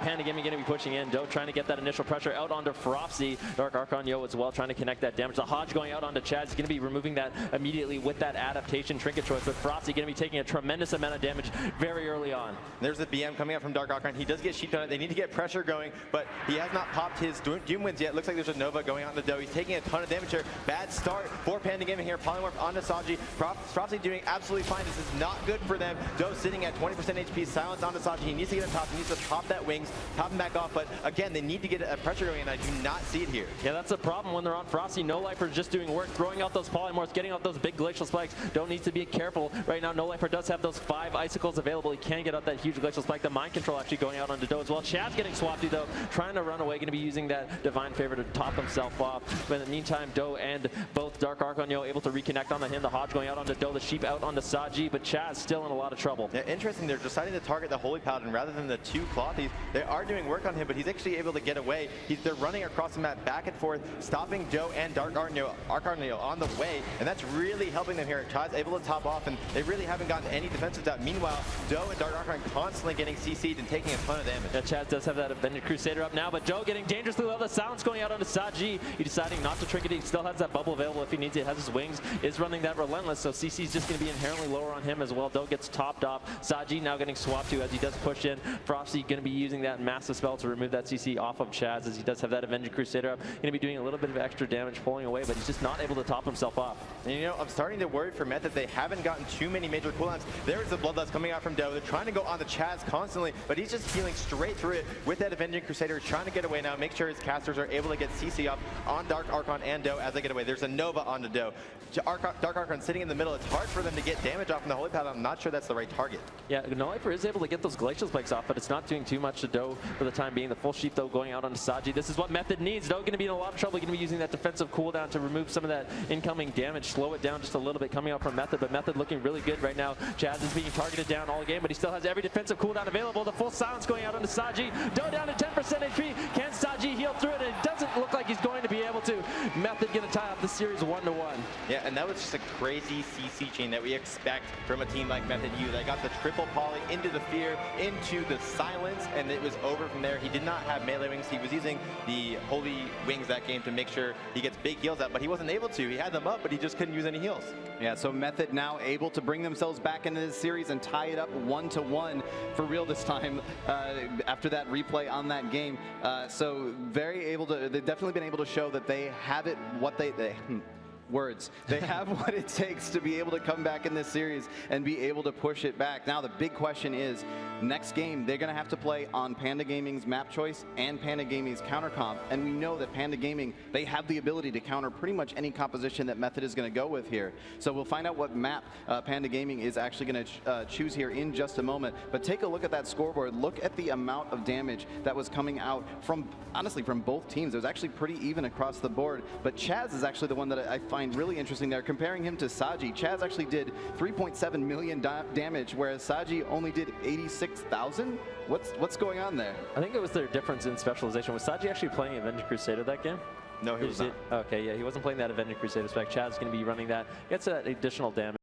Panda Gaming going to be pushing in. Doe trying to get that initial pressure out onto Frosty. Dark Archon Yo as well, trying to connect that damage. The Hodge going out onto Chaz. He's going to be removing that immediately with that adaptation trinket choice. But Frosty going to be taking a tremendous amount of damage very early on. There's the BM coming out from Dark Archon. He does get sheeped on it. They need to get pressure going, but he has not popped his Doom Winds yet. Looks like there's a Nova going out in the Doe. He's taking a ton of damage here. Bad start for Panda Gaming here. Polymorph onto Saji. Frosty doing absolutely fine. This is not good for them. Doe sitting at 20% HP. Silence onto Saji. He needs to get him top. He needs to pop that wings, pop him back off. But again, they need to get a pressure going, and I do not see it here. Yeah, that's the problem when they're on Frosty. No Lifer is just doing work, throwing out those polymorphs, getting out those big glacial spikes. Doe needs to be careful. Right now, No Lifer does have those 5 icicles available. He can get out that huge glacial spike. The mind control actually going out onto Doe as well. Chad's getting swapped though, trying to run away, going to be using that Divine Favor to top himself off. But in the meantime, Doe and both Dark Archon Yo able to reconnect onto him. The Hodge going out onto Doe, the Sheep out onto Saji, but Chaz still in a lot of trouble. Yeah, interesting. They're deciding to target the Holy Paladin rather than the 2 Clothies. They are doing work on him, but he's actually able to get away. They're running across the map back and forth, stopping Doe and Dark Archon Yo on the way, and that's really helping them here. Chaz able to top off, and they really haven't gotten any defensives out. Meanwhile, Doe and Dark Archon constantly getting CC'd and taking a ton of damage. Yeah, Chaz does have that Avenged Crusader up now, but Doe getting dangerously low. The silence going out onto Saji. He deciding not to trinket it. He still has that bubble available if he needs it. Has his wings, is running that Relentless, so CC's just going to be inherently lower on him as well. Doe gets topped off. Saji now getting swapped to as he does push in. Frosty going to be using that massive spell to remove that CC off of Chaz as he does have that Avenged Crusader up. Going to be doing a little bit of extra damage pulling away, but he's just not able to top himself off. And you know, I'm starting to worry for Method. They haven't gotten too many major cooldowns. There is the Bloodlust coming out from Doe. They're trying to go on the Chaz constantly, but he's just healing straight through it with that Avenging Crusader. He's trying to get away now, make sure his casters are able to get CC up on Dark Archon and Doe as they get away. There's a Nova onto Doe. Dark Archon sitting in the middle. It's hard for them to get damage off from the Holy Paladin. I'm not sure that's the right target. Yeah, No Lifer is able to get those glacial spikes off, but it's not doing too much to Doe for the time being. The full sheep though going out onto Saji. This is what Method needs. Doe going to be in a lot of trouble. Going to be using that defensive cooldown to remove some of that incoming damage, slow it down just a little bit coming out from Method, but Method looking really good right now. Chaz is being targeted down all game, but he still has every defensive cooldown available. The full silence going out onto Saji. Doe down to 10% HP. Can Saji heal through it? It doesn't look like he's going to be able to. Method going to tie up the series 1-1. Yeah, and that was just a crazy CC chain that we expect from a team like Method U. They got the triple poly into the fear, into the silence, and it was over from there. He did not have melee wings. He was using the holy wings that game to make sure he gets big heals out, but he wasn't able to. He had them up, but he just couldn't use any heals. Yeah, so Method now able to bring themselves back into this series and tie it up 1-1 for real this time after that replay on that game. So very able to, they've definitely been able to show that they have it, what they words. They have what it takes to be able to come back in this series and be able to push it back. Now the big question is, next game they're going to have to play on Panda Gaming's map choice and Panda Gaming's counter comp, and we know that Panda Gaming, they have the ability to counter pretty much any composition that Method is going to go with here. So we'll find out what map Panda Gaming is actually going to choose here in just a moment. But take a look at that scoreboard. Look at the amount of damage that was coming out from, honestly, from both teams. It was actually pretty even across the board, but Chaz is actually the one that I find really interesting there. Comparing him to Saji, Chaz actually did 3.7 million damage, whereas Saji only did 86,000. What's going on there? I think it was their difference in specialization. Was Saji actually playing Avenged Crusader that game? No, he was not. Okay, yeah, he wasn't playing that Avenged Crusader spec. Chaz's going to be running that. Gets that additional damage.